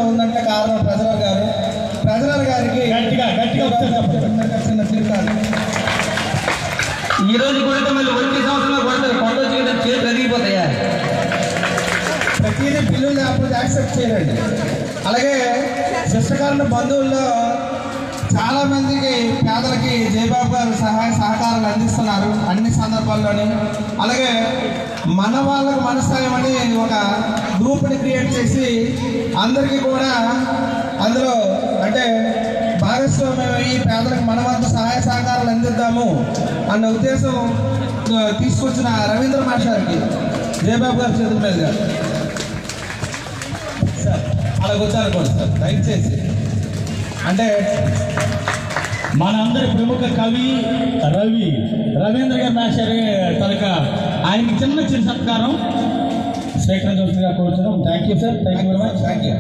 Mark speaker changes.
Speaker 1: ఉందంటే కారణం ట్రెజరర్ గారికి చిన్న చిరుకారు.
Speaker 2: ఈ రోజు కొడితే మళ్ళీ వచ్చే సంవత్సరంలో కొడతారు. కొండ వచ్చి చేతులు ఎదిగిపోతాయా?
Speaker 1: ప్రతిదీ బిల్లులు లేకపోతే యాక్సెప్ట్ చేయండి. అలాగే శిష్టకారుల బంధువుల్లో చాలా మందికి పేదలకి జయబాబు గారు సహాయ సహకారాలు అందిస్తున్నారు అన్ని సందర్భాల్లోని. అలాగే మన వాళ్ళకు మనసాయం అని ఒక గ్రూప్ని క్రియేట్ చేసి అందరికీ కూడా అందులో అంటే భాగస్వామ్యం ఈ పేదలకు మన వంతు సహాయ సహకారాలు అందిద్దాము అన్న ఉద్దేశం తీసుకొచ్చిన రవీంద్ర మాస్టర్కి జయబాబు గారి చేతుల మీదుగా సార్ అలా వచ్చానుకోండి సార్ దయచేసి. అంటే
Speaker 3: మనందరి ప్రముఖ కవి రవీంద్ర గారి మాస్టర్ తనక ఆయనకి చిన్న సత్కారం స్వీకరించవలసిందిగా కోరుతున్నాం. Thank you sir. Thank you very much.
Speaker 1: Thank you.